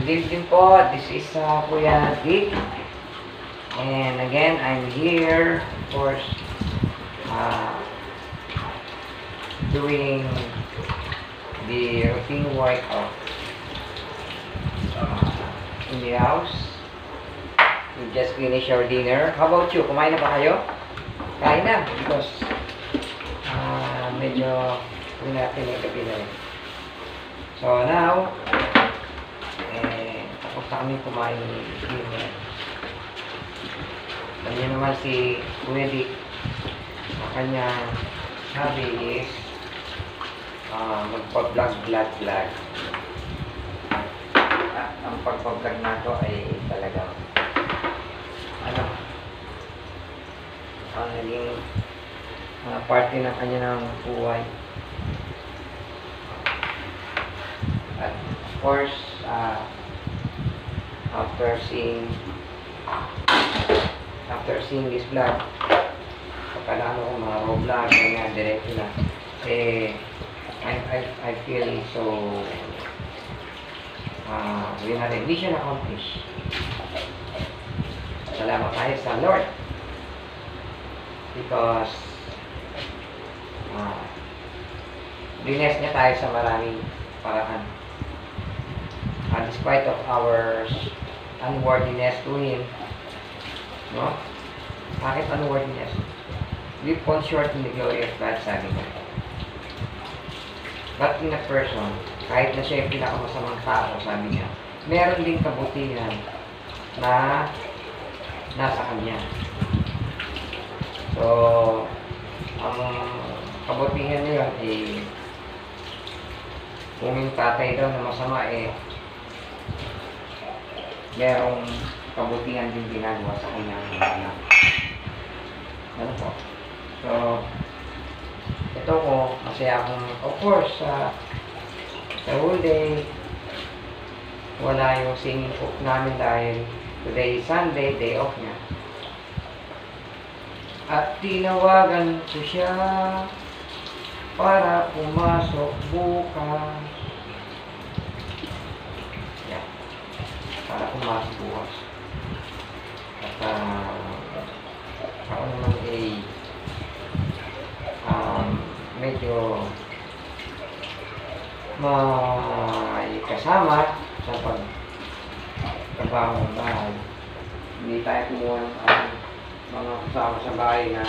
Good evening po. This is Kuya Dick. And again, I'm here, of course, doing the routine work of in the house. We just finished our dinner. How about you? Kumain na ba kayo? Kain na because medyo hindi natin yung gabi na rin. So now, tapos na kami kumain ng dinner. Alam niyo naman si Kuya Dick, ang kanyang hobby is magpa-vlog. Ang pagpa-vlog na to ay talagang ang naging parte ng kanya ng buhay. At of course, after seeing this vlog, pagkalano ko mga raw vlog, ganyan, diretso na, I feel so, we had a mission accomplished. Salamat tayo sa Lord. Because, bless niya tayo sa maraming paraan. Despite of our unworthiness to Him, no? Bakit unworthiness? We fall short in the glory of God, sabi niya. But in a person, kahit na siya yung pinakamasamang tao, sabi niya, meron ding kabutihan na nasa Kanya. So, ang kabutihan niya yun, kung yung tatay daw na masama, merong kabutihan din ginagawa sa kanyang anak. Ano po? So, ito ko, masaya akong, of course, sa whole day, wala yung singing cook namin dahil today is Sunday, day off niya. At tinawagan ko siya para pumasok bukas. Yan. Para pumasok bukas. At ako naman medyo may kasama sa pagtrabaho ng bahay. Hindi tayo kumuha ng mga kasama sa bahay na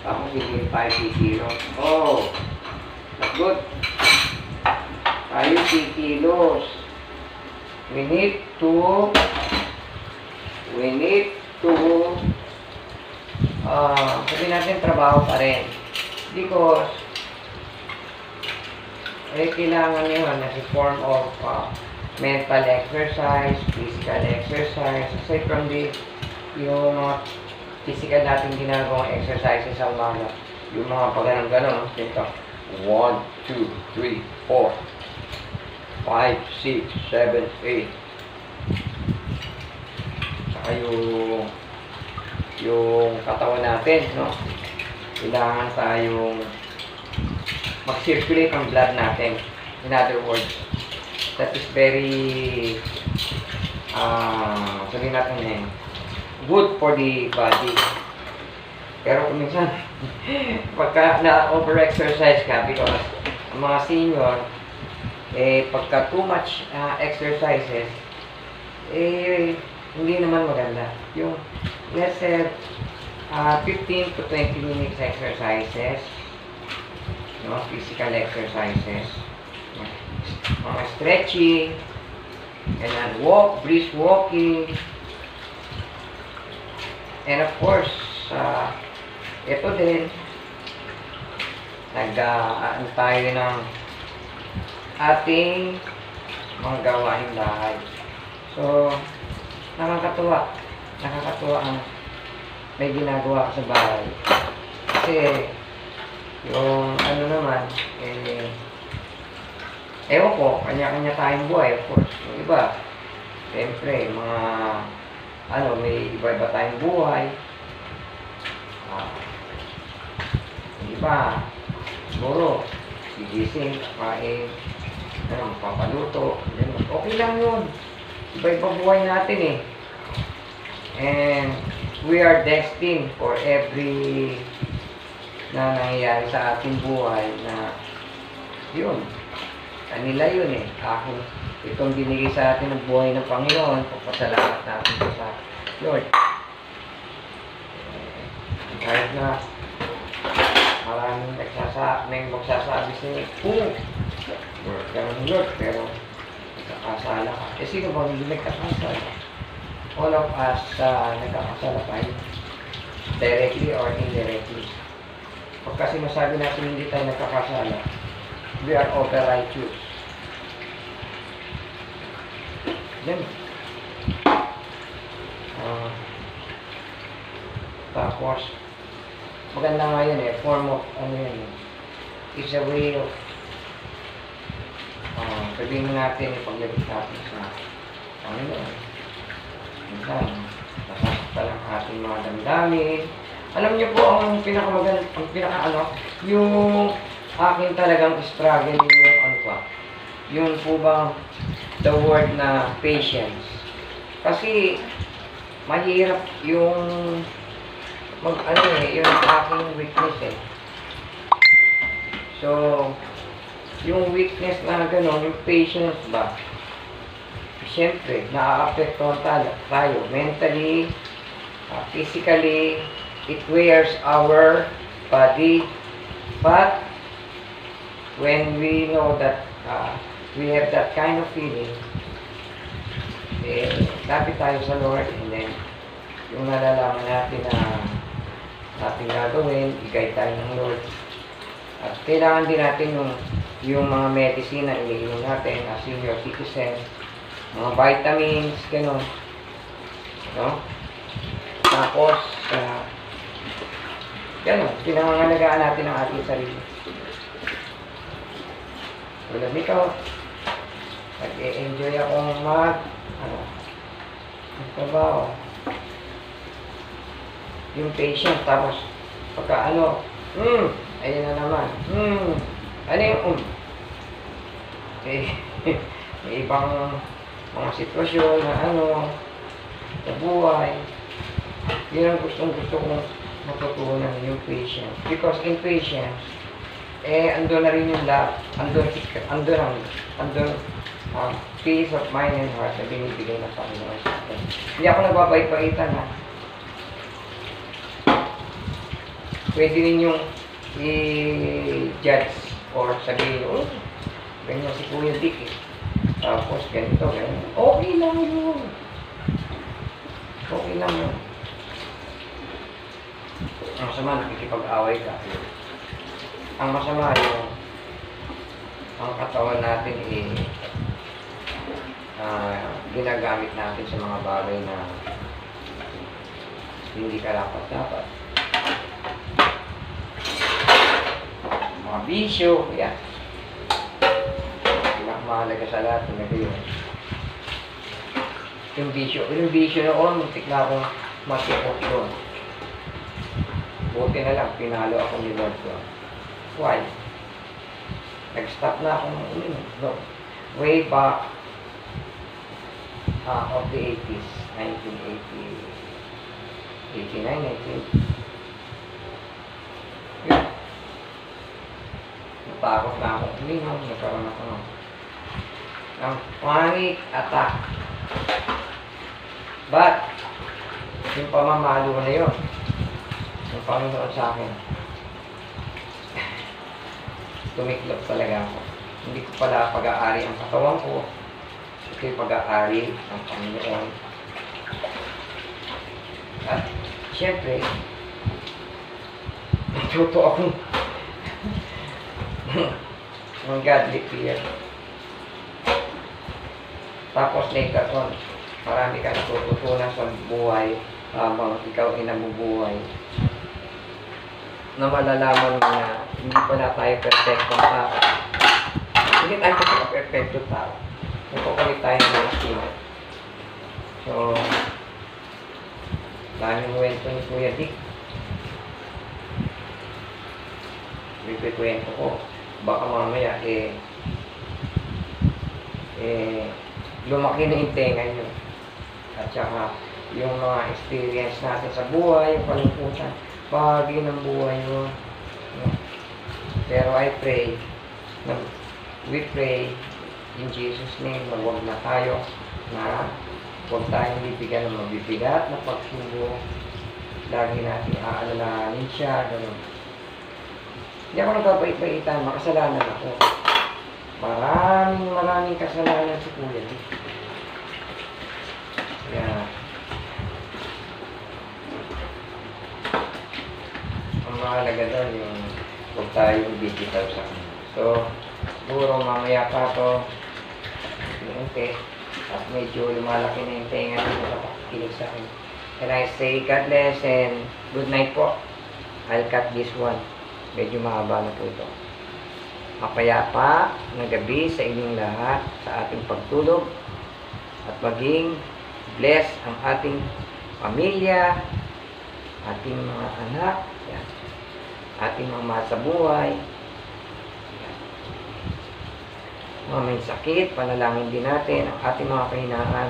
tapos hindi tayo kikilos. Oh! That's good. Tayo kikilos. We need to sabihin natin trabaho pa rin. Because kailangan yun as a form of mental exercise, physical exercise, aside from the yung physical natin ginagawang exercises sa umaga. Yung mga pag-ganon, ito. 1, 2, 3, 4, 5, 6, 7, 8. Saka yung katawan natin, no? Kailangan tayong mag-circulate ang blood natin. In other words, that is very sabihin natin good for the body. Pero kung minsan, pagka na-over-exercise ka, because ang mga senior, pagka too much exercises, hindi naman maganda. Yung, let's say, 15 to 20 minutes exercises, no, physical exercises, mga stretching, and walk, brisk walking, and of course, ito din, nag-ano tayo ng ating mga gawain bahay. So, nakakatuwa ang may ginagawa sa bahay. Kasi, yung ano naman, ewan ko, kanya-kanya tayong buhay, of course. Yung iba, siyempre, mga may iba-iba tayong buhay. Yung iba, siguro, sigising, kain, papaluto, okay lang yun. Iba-iba buhay natin eh. And we are destined for every na nangyayari sa ating buhay na yun. Kanila yun eh. Itong binigay sa atin ng buhay ng Panginoon, pagpasalamat natin sa Lord. Kahit na maraming magsasabi sa inyo, Lord, Lord, pero nagkakasala ka. Eh, sino bang hindi nagkakasala? All of us nagkakasala tayo. Directly or indirectly. Pagka sinasabi natin hindi tayo nagkakasala, we are over-righteous. Yan. Tapos, maganda nga yun eh, form of, it's a way of, sabihin natin, ipaglabit natin sa Panginoon. Minsan, nasasakta lang ating mga damdamin. Alam niyo po, ang yung akin talagang struggle yung po bang the word na patience. Kasi, mahirap yung yung aking weakness eh. So, yung weakness na gano'n, yung patience ba, siyempre, na-affecton tayo mentally, physically, it wears our body, but when we know that we have that kind of feeling, lapit tayo sa Lord, and then, yung nalalaman natin na ating gagawin, i-guide tayo ng Lord. At kailangan din natin yung mga medicine na iniinom natin as senior citizen, mga vitamins, gano'n. No? Tapos, gano'n, pinangangalagaan natin ang ating sarili. Tulad nito, nag-e-enjoy akong magtrabaho. Yung patient, tapos pagka ayun na naman, ano yung may ibang mga sitwasyon na sa buhay. Yun ang gusto kong matutunan yung patience. Because in patience, andun na rin yung love, andun peace of mind and heart na binibigay ng Panginoon sa atin. Hindi ako nagbabait-baitan ha. Pwede ninyong i-judge or sabihin, ganyan si Kuya Dick eh. Tapos ganito. Okay lang yun. Okay lang yun. Ang masama, nakikipag-away ka. Ang masama yung ang katawan natin ginagamit natin sa mga bagay na hindi karapat-dapat. Mga bisyo, yan. Pinakamahalaga sa lahat, yun. Yung bisyo noon, muntik na akong matikot doon. Buti na lang, pinalo ako ni Lord ko. Why? Nag-stop na akong way back of the 80s, 1980, 89, 19. Yun. Natakot na akong uminom, nagkaroon ako ng panic attack. But, yung pamamalo na yun, yung Panginoon sa akin, tumiklop talaga ako. Hindi ko pala pag-aari ang katawan ko, ito yung pag-aari ng Panginoon. At, syempre, natuto akong ng godly fear. Tapos later on, marami ka natututunan sa buhay habang ikaw ay nabubuhay. Na malalaman mo na hindi pala tayo perfectong tao. Hindi tayo perfectong tao. Nagkukulit tayo ng mga sila. So, daming kwento ni Kuya Dick. Kwento ko. Baka mamaya, lumaki na yung tenga nyo. At saka, yung mga experience natin sa buhay, yung kalungkutan, bahagi ng buhay mo. No? Pero I pray, we pray in Jesus' name na huwag na tayo, na huwag tayong bibigyan ng mabibigat na pagsubok. Lagi natin aalalahanin siya, gano'n. Hindi ako nagpapait-paitan, makasalanan ako. Maraming kasalanan si Kuya. Kaya, ang mahalaga doon yung huwag tayong bibitaw sa kanya. So, siguro mamaya pa to, unti, at medyo lumalaki na yung tenga nito sa pakikinig sa akin. And I say, God bless and good night po. I'll cut this one. Medyo mahaba na po ito. Mapayapa na gabi sa inyong lahat sa ating pagtulog at maging bless ang ating pamilya, ating mga anak, yan, ating mga mahal sa buhay. Yan. Mga may sakit, panalangin din natin ang ating mga kahinaan.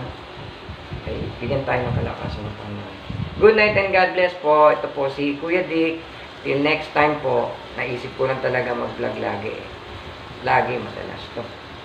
Ay, bigyan tayo ng kalakasan ng Panginoon. Good night and God bless po. Ito po si Kuya Dick. Till next time po, naisip ko lang talaga mag-vlog lagi. Lagi madalas to.